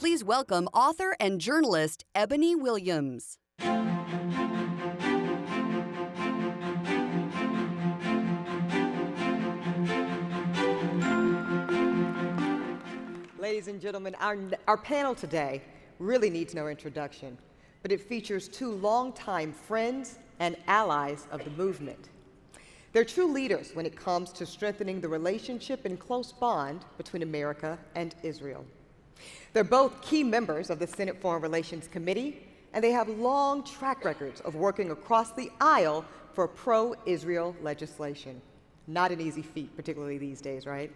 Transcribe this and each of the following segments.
Please welcome author and journalist Eboni Williams. Ladies and gentlemen, our panel today really needs no introduction, but it features two longtime friends and allies of the movement. They're true leaders when it comes to strengthening the relationship and close bond between America and Israel. They're both key members of the Senate Foreign Relations Committee, and they have long track records of working across the aisle for pro-Israel legislation. Not an easy feat, particularly these days, right?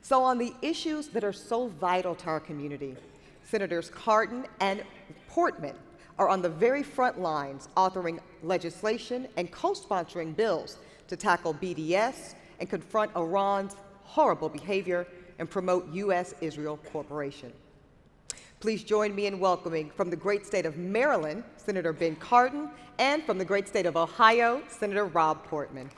So on the issues that are so vital to our community, Senators Cardin and Portman are on the very front lines authoring legislation and co-sponsoring bills to tackle BDS and confront Iran's horrible behavior and promote U.S.-Israel cooperation. Please join me in welcoming from the great state of Maryland, Senator Ben Cardin, and from the great state of Ohio, Senator Rob Portman.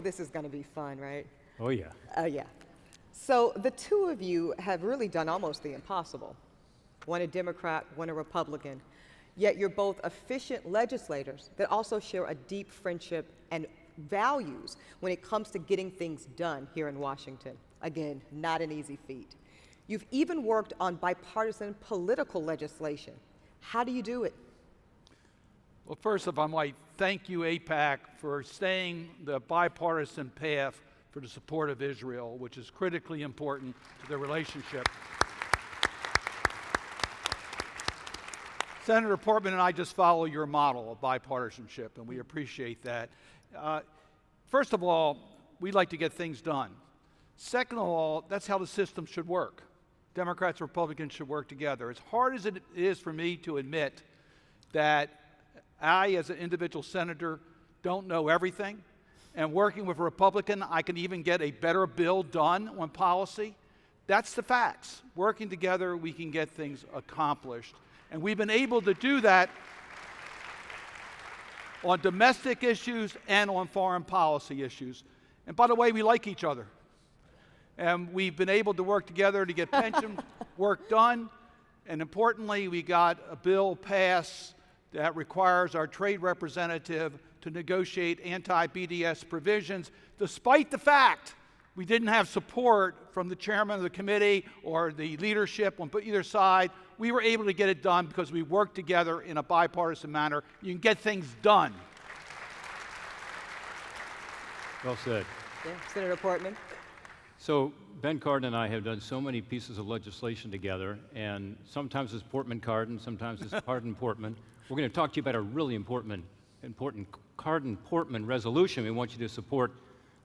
This is going to be fun, right? Oh, yeah. Yeah. So the two of you have really done almost the impossible. One a Democrat, one a Republican. Yet you're both efficient legislators that also share a deep friendship and values when it comes to getting things done here in Washington. Again, not an easy feat. You've even worked on bipartisan political legislation. How do you do it? Well, first, if I might, thank you, AIPAC, for staying the bipartisan path for the support of Israel, which is critically important to their relationship. Senator Portman and I just follow your model of bipartisanship, and we appreciate that. First of all, we like to get things done. Second of all, that's how the system should work. Democrats and Republicans should work together. As hard as it is for me to admit that I, as an individual senator, don't know everything, and working with a Republican, I can even get a better bill done on policy. That's the facts. Working together, we can get things accomplished. And we've been able to do that on domestic issues and on foreign policy issues. And by the way, we like each other. And we've been able to work together to get pension work done. And importantly, we got a bill passed that requires our trade representative to negotiate anti-BDS provisions, despite the fact we didn't have support from the chairman of the committee or the leadership on either side. We were able to get it done because we worked together in a bipartisan manner. You can get things done. Well said. Yeah, Senator Portman. So Ben Cardin and I have done so many pieces of legislation together, and sometimes it's Portman-Cardin, sometimes it's Cardin-Portman. We're going to talk to you about a really important Cardin-Portman resolution we want you to support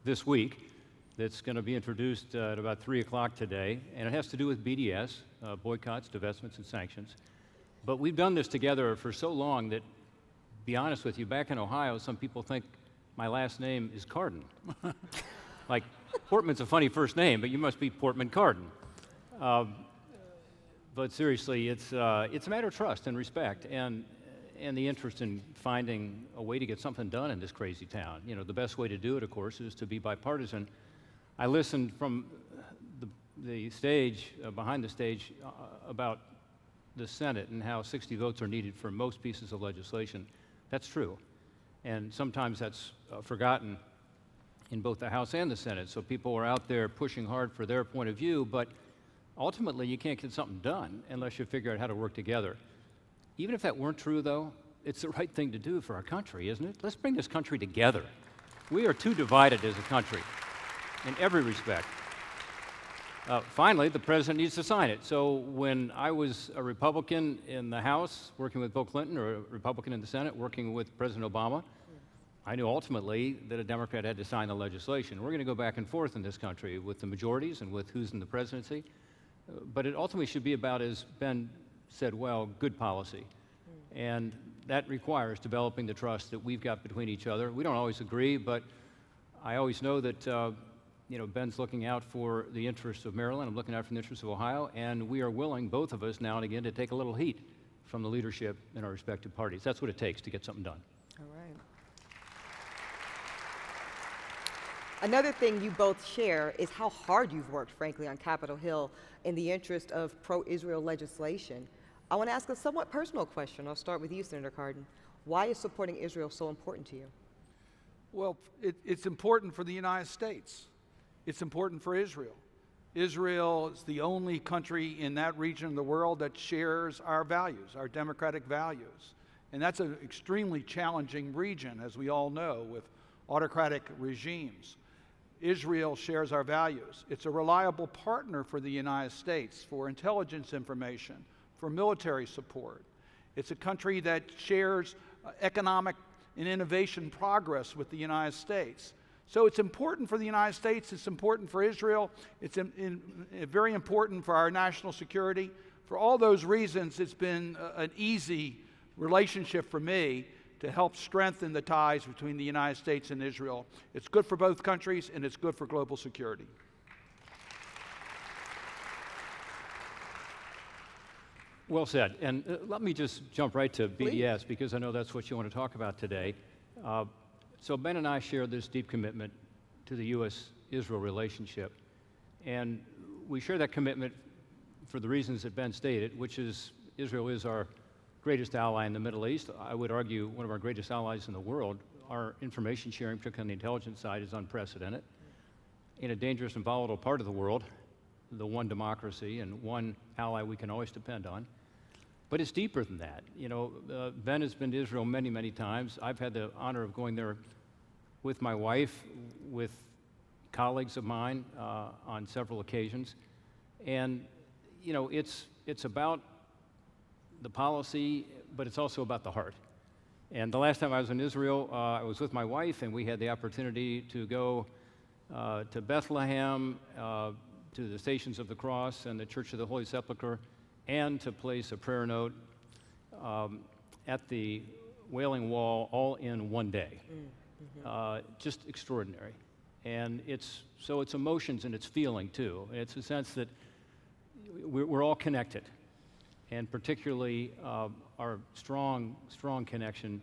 this week that's going to be introduced at about 3 o'clock today, and it has to do with BDS, boycotts, divestments, and sanctions. But we've done this together for so long that, to be honest with you, back in Ohio, some people think my last name is Cardin. Like, Portman's a funny first name, but you must be Portman-Cardin. But seriously, it's a matter of trust and respect, and the interest in finding a way to get something done in this crazy town. You know, the best way to do it, of course, is to be bipartisan. I listened from the stage, behind the stage, about the Senate and how 60 votes are needed for most pieces of legislation. That's true. And sometimes that's forgotten in both the House and the Senate. So people are out there pushing hard for their point of view, but ultimately you can't get something done unless you figure out how to work together. Even if that weren't true, though, it's the right thing to do for our country, isn't it? Let's bring this country together. We are too divided as a country in every respect. Finally, the president needs to sign it. So when I was a Republican in the House working with Bill Clinton, or a Republican in the Senate working with President Obama, I knew ultimately that a Democrat had to sign the legislation. We're going to go back and forth in this country with the majorities and with who's in the presidency. But it ultimately should be about, as Ben said, well, good policy. And that requires developing the trust that we've got between each other. We don't always agree, but I always know that Ben's looking out for the interests of Maryland, I'm looking out for the interests of Ohio, and we are willing, both of us, now and again, to take a little heat from the leadership in our respective parties. That's what it takes to get something done. All right. Another thing you both share is how hard you've worked, frankly, on Capitol Hill in the interest of pro-Israel legislation. I want to ask a somewhat personal question. I'll start with you, Senator Cardin. Why is supporting Israel so important to you? Well, it's important for the United States. It's important for Israel. Israel is the only country in that region of the world that shares our values, our democratic values. And that's an extremely challenging region, as we all know, with autocratic regimes. Israel shares our values. It's a reliable partner for the United States for intelligence information, for military support. It's a country that shares economic and innovation progress with the United States. So it's important for the United States, it's important for Israel, it's very important for our national security. For all those reasons, it's been an easy relationship for me to help strengthen the ties between the United States and Israel. It's good for both countries, and it's good for global security. Well said. And let me just jump right to BDS, because I know that's what you want to talk about today. So Ben and I share this deep commitment to the U.S.-Israel relationship. And we share that commitment for the reasons that Ben stated, which is Israel is our greatest ally in the Middle East. I would argue one of our greatest allies in the world. Our information sharing, particularly on the intelligence side, is unprecedented. In a dangerous and volatile part of the world, the one democracy and one ally we can always depend on. But it's deeper than that. Ben has been to Israel many, many times. I've had the honor of going there with my wife, with colleagues of mine on several occasions. And, it's about the policy, but it's also about the heart. And the last time I was in Israel, I was with my wife, and we had the opportunity to go to Bethlehem, to the Stations of the Cross and the Church of the Holy Sepulchre, and to place a prayer note at the Wailing Wall, all in one day. Just extraordinary. And it's emotions and it's feeling too. It's a sense that we're all connected, and particularly our strong connection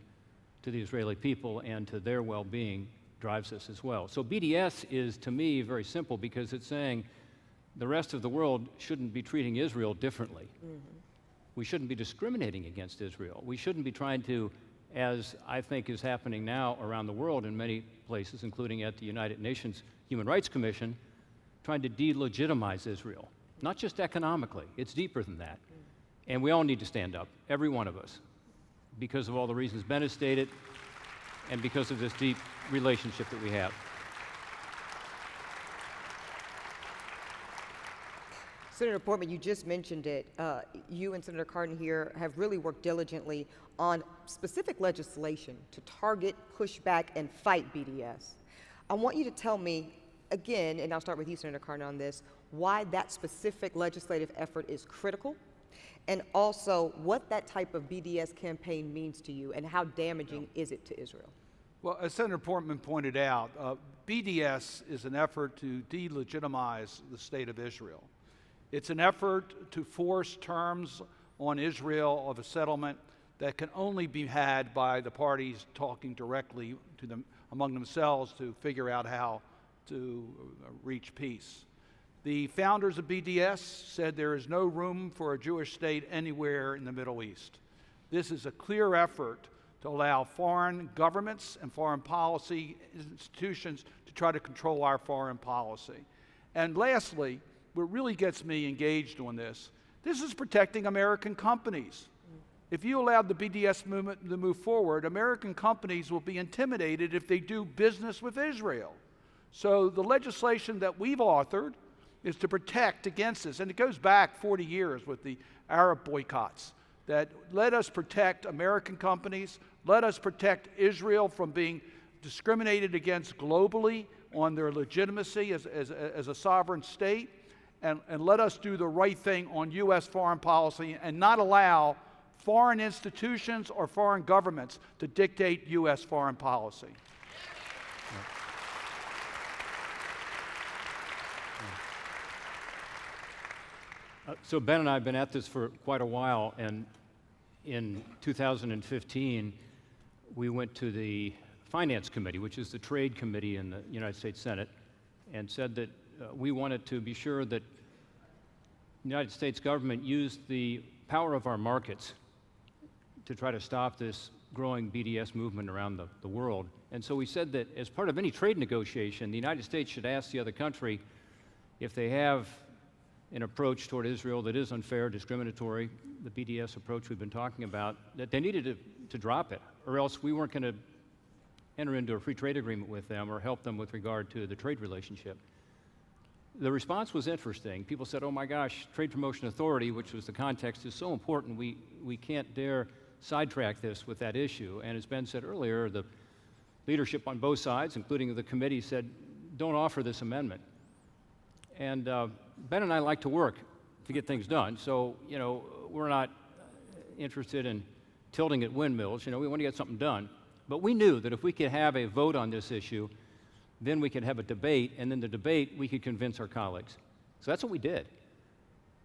to the Israeli people and to their well-being drives us as well. So BDS is, to me, very simple, because it's saying the rest of the world shouldn't be treating Israel differently. We shouldn't be discriminating against Israel. We shouldn't be trying to, as I think is happening now around the world in many places, including at the United Nations Human Rights Commission, trying to delegitimize Israel. Not just economically, it's deeper than that. And we all need to stand up, every one of us, because of all the reasons Ben has stated and because of this deep relationship that we have. Senator Portman, you just mentioned it. You and Senator Cardin here have really worked diligently on specific legislation to target, push back, and fight BDS. I want you to tell me, again, and I'll start with you, Senator Cardin, on this, why that specific legislative effort is critical, and also what that type of BDS campaign means to you, and how damaging is it to Israel? Well, as Senator Portman pointed out, BDS is an effort to delegitimize the state of Israel. It's an effort to force terms on Israel of a settlement that can only be had by the parties talking directly to them among themselves to figure out how to reach peace. The founders of BDS said there is no room for a Jewish state anywhere in the Middle East. This is a clear effort to allow foreign governments and foreign policy institutions to try to control our foreign policy. And lastly, what really gets me engaged on this is protecting American companies. If you allow the BDS movement to move forward, American companies will be intimidated if they do business with Israel. So the legislation that we've authored is to protect against this. And it goes back 40 years with the Arab boycotts. That let us protect American companies, let us protect Israel from being discriminated against globally on their legitimacy as a sovereign state, and let us do the right thing on U.S. foreign policy and not allow foreign institutions or foreign governments to dictate U.S. foreign policy. So Ben and I have been at this for quite a while, and in 2015, we went to the Finance Committee, which is the trade committee in the United States Senate, and said that we wanted to be sure that the United States government used the power of our markets to try to stop this growing BDS movement around the world. And so we said that as part of any trade negotiation, the United States should ask the other country if they have an approach toward Israel that is unfair, discriminatory, the BDS approach we've been talking about, that they needed to drop it, or else we weren't going to enter into a free trade agreement with them or help them with regard to the trade relationship. The response was interesting. People said, oh my gosh, Trade Promotion Authority, which was the context, is so important, we can't dare sidetrack this with that issue. And as Ben said earlier, the leadership on both sides, including the committee, said, don't offer this amendment. And Ben and I like to work to get things done, so we're not interested in tilting at windmills. We want to get something done. But we knew that if we could have a vote on this issue, then we could have a debate, and in the debate we could convince our colleagues. So that's what we did.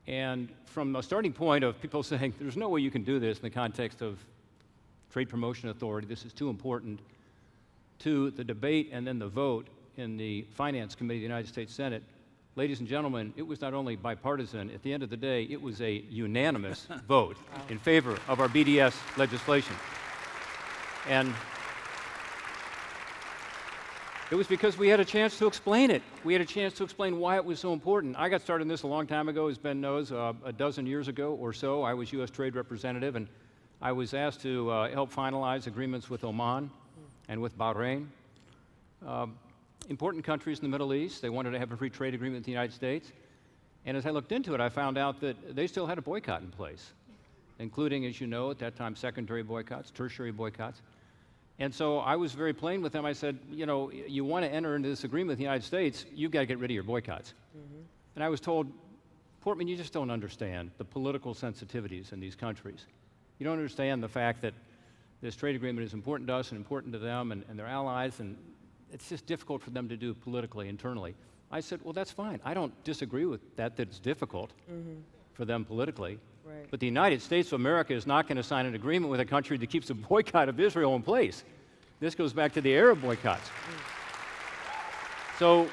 And from a starting point of people saying, there's no way you can do this in the context of Trade Promotion Authority, this is too important, to the debate and then the vote in the Finance Committee of the United States Senate, ladies and gentlemen, it was not only bipartisan, at the end of the day, it was a unanimous vote in favor of our BDS legislation. And it was because we had a chance to explain it. We had a chance to explain why it was so important. I got started in this a long time ago, as Ben knows, a dozen years ago or so. I was U.S. Trade Representative, and I was asked to help finalize agreements with Oman and with Bahrain. Important countries in the Middle East. They wanted to have a free trade agreement with the United States. And as I looked into it, I found out that they still had a boycott in place, including, as you know, at that time, secondary boycotts, tertiary boycotts. And so I was very plain with them. I said, you want to enter into this agreement with the United States, you've got to get rid of your boycotts. Mm-hmm. And I was told, Portman, you just don't understand the political sensitivities in these countries. You don't understand the fact that this trade agreement is important to us and important to them and their allies, and it's just difficult for them to do politically, internally. I said, well, that's fine. I don't disagree with that it's difficult for them politically. Right. But the United States of America is not going to sign an agreement with a country that keeps a boycott of Israel in place. This goes back to the Arab boycotts. So,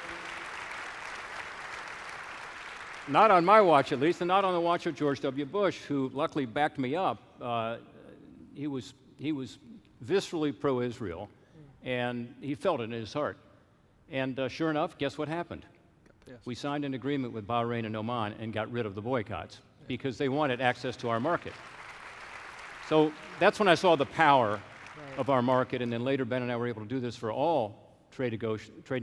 not on my watch at least, and not on the watch of George W. Bush, who luckily backed me up. He was viscerally pro-Israel, and he felt it in his heart. And sure enough, guess what happened? Yes. We signed an agreement with Bahrain and Oman and got rid of the boycotts because they wanted access to our market. So that's when I saw the power of our market, and then later Ben and I were able to do this for all trade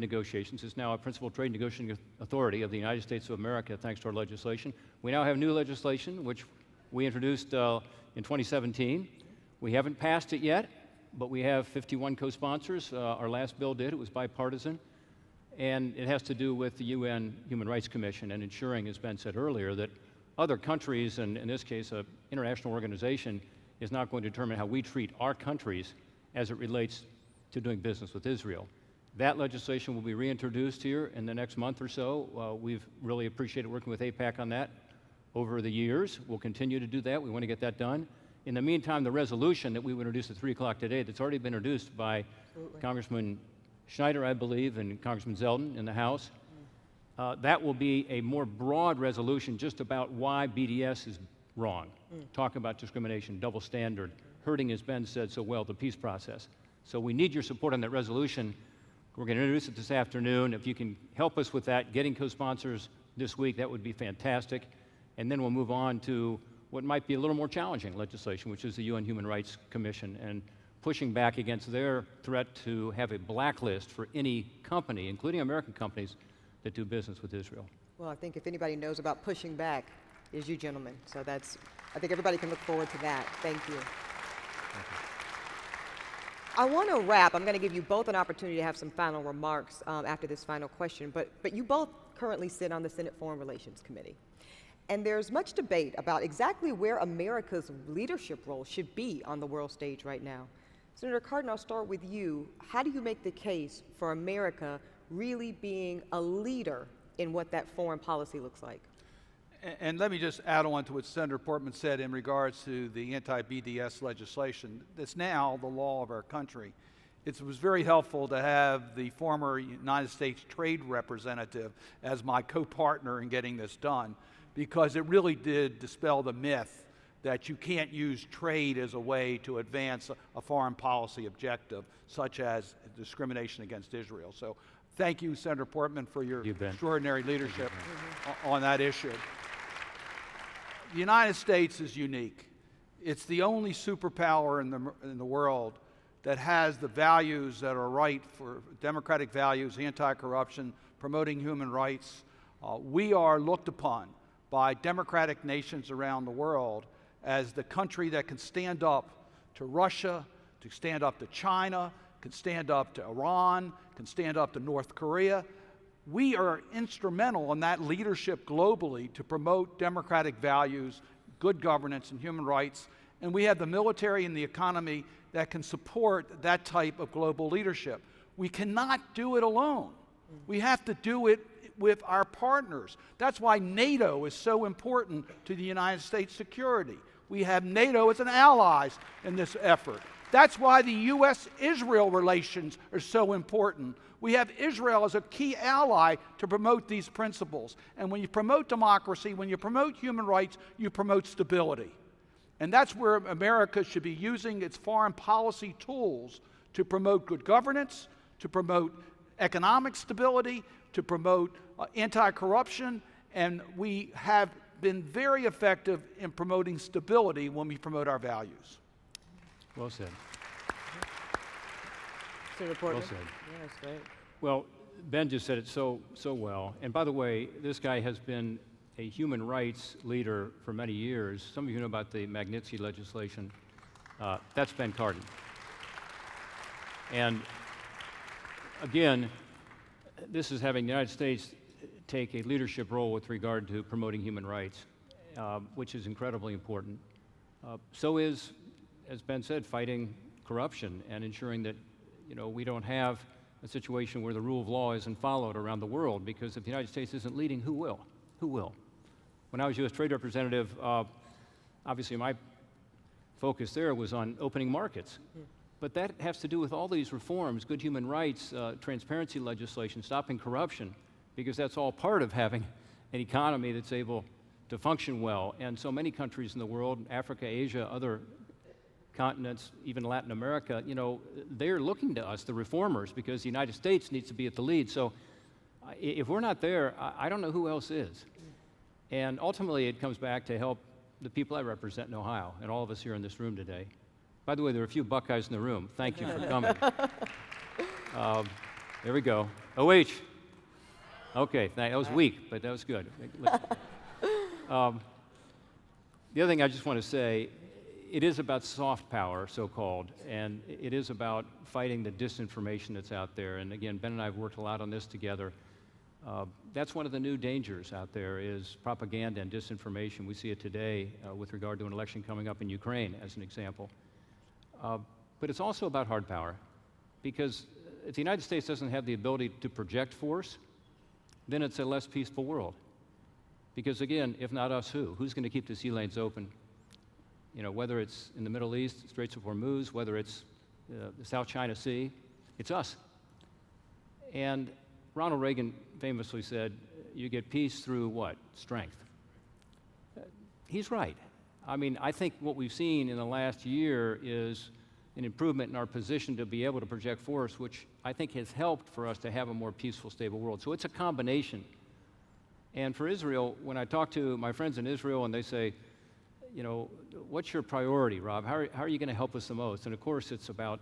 negotiations. It's now a principal trade negotiating authority of the United States of America, thanks to our legislation. We now have new legislation, which we introduced in 2017. We haven't passed it yet, but we have 51 co-sponsors. Our last bill did. It was bipartisan. And it has to do with the UN Human Rights Commission and ensuring, as Ben said earlier, that other countries, and in this case, an international organization, is not going to determine how we treat our countries as it relates to doing business with Israel. That legislation will be reintroduced here in the next month or so. We've really appreciated working with AIPAC on that over the years. We'll continue to do that. We want to get that done. In the meantime, the resolution that we will introduce at 3 o'clock today, that's already been introduced by Congressman Schneider, I believe, and Congressman Zeldin in the House, that will be a more broad resolution just about why BDS is wrong. Talk about discrimination, double standard, hurting, as Ben said so well, the peace process. So we need your support on that resolution. We're going to introduce it this afternoon. If you can help us with that, getting co-sponsors this week, that would be fantastic. And then we'll move on to what might be a little more challenging legislation, which is the UN Human Rights Commission, and pushing back against their threat to have a blacklist for any company, including American companies, that do business with Israel. Well, I think if anybody knows about pushing back, is you gentlemen. So I think everybody can look forward to that. Thank you. Thank you. I want to wrap. I'm going to give you both an opportunity to have some final remarks after this final question, but you both currently sit on the Senate Foreign Relations Committee. And there's much debate about exactly where America's leadership role should be on the world stage right now. Senator Cardin, I'll start with you. How do you make the case for America really being a leader in what that foreign policy looks like? And let me just add on to what Senator Portman said in regards to the anti-BDS legislation that's now the law of our country. It was very helpful to have the former United States Trade Representative as my co-partner in getting this done, because it really did dispel the myth that you can't use trade as a way to advance a foreign policy objective, such as discrimination against Israel. So thank you, Senator Portman, for your extraordinary leadership on that issue. The United States is unique. It's the only superpower in the world that has the values that are right for democratic values, anti-corruption, promoting human rights. We are looked upon by democratic nations around the world as the country that can stand up to Russia, to stand up to China, can stand up to Iran, can stand up to North Korea. We are instrumental in that leadership globally to promote democratic values, good governance, and human rights. And we have the military and the economy that can support that type of global leadership. We cannot do it alone. We have to do it with our partners. That's why NATO is so important to the United States security. We have NATO as an ally in this effort. That's why the U.S.-Israel relations are so important. We have Israel as a key ally to promote these principles. And when you promote democracy, when you promote human rights, you promote stability. And that's where America should be using its foreign policy tools to promote good governance, to promote economic stability, to promote anti-corruption, and we have been very effective in promoting stability when we promote our values. Well said. Senator Portman? Well said. Yeah, that's great. Well, Ben just said it so well. And by the way, this guy has been a human rights leader for many years. Some of you know about the Magnitsky legislation. That's Ben Cardin. And again, this is having the United States take a leadership role with regard to promoting human rights, which is incredibly important. So is, as Ben said, fighting corruption and ensuring that we don't have a situation where the rule of law isn't followed around the world, because if the United States isn't leading, who will? Who will? When I was U.S. Trade Representative, obviously my focus there was on opening markets. But that has to do with all these reforms, good human rights, transparency legislation, stopping corruption, because that's all part of having an economy that's able to function well. And so many countries in the world, Africa, Asia, other continents, even Latin America, they're looking to us, the reformers, because the United States needs to be at the lead. So if we're not there, I don't know who else is. And ultimately, it comes back to help the people I represent in Ohio, and all of us here in this room today. By the way, there are a few Buckeyes in the room. Thank you for coming. There we go. OH. Okay, that was weak, but that was good. The other thing I just want to say, it is about soft power, so-called, and it is about fighting the disinformation that's out there. And again, Ben and I have worked a lot on this together. That's one of the new dangers out there, is propaganda and disinformation. We see it today with regard to an election coming up in Ukraine, as an example. But it's also about hard power, because if the United States doesn't have the ability to project force, then it's a less peaceful world. Because again, if not us, who? Who's going to keep the sea lanes open? Whether it's in the Middle East, Straits of Hormuz, whether it's the South China Sea, it's us. And Ronald Reagan famously said, you get peace through what? Strength. He's right. I mean, I think what we've seen in the last year is an improvement in our position to be able to project force, which I think has helped for us to have a more peaceful, stable world. So it's a combination. And for Israel, when I talk to my friends in Israel and they say, what's your priority, Rob? How are you going to help us the most? And of course, it's about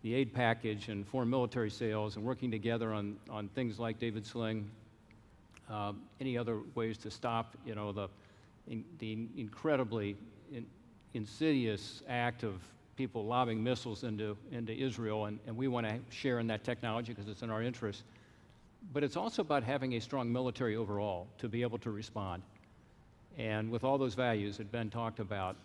the aid package and foreign military sales and working together on things like David Sling, any other ways to stop, the incredibly insidious act of people lobbing missiles into Israel, and we want to share in that technology because it's in our interest. But it's also about having a strong military overall to be able to respond. And with all those values that Ben talked about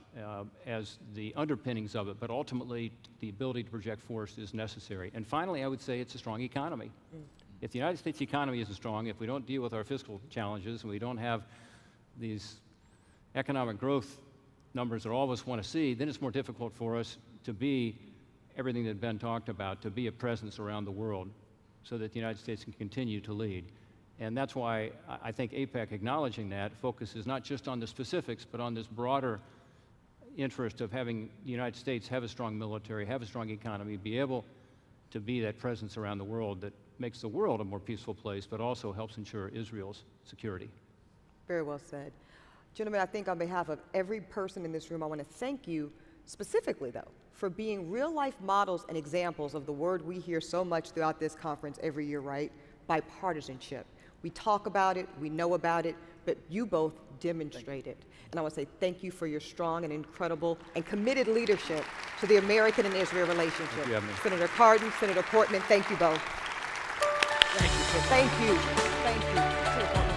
as the underpinnings of it, but ultimately the ability to project force is necessary. And finally, I would say it's a strong economy. If the United States economy isn't strong, if we don't deal with our fiscal challenges, and we don't have these economic growth numbers that all of us want to see, then it's more difficult for us to be everything that Ben talked about, to be a presence around the world so that the United States can continue to lead. And that's why I think AIPAC acknowledging that focuses not just on the specifics, but on this broader interest of having the United States have a strong military, have a strong economy, be able to be that presence around the world that makes the world a more peaceful place, but also helps ensure Israel's security. Very well said. Gentlemen, I think on behalf of every person in this room, I want to thank you specifically, though, for being real-life models and examples of the word we hear so much throughout this conference every year, right? Bipartisanship. We talk about it, we know about it, but you both demonstrate it. And I want to say thank you for your strong and incredible and committed leadership to the American and Israel relationship. Senator Cardin, Senator Portman, thank you both. Thank you. Thank you. Thank you.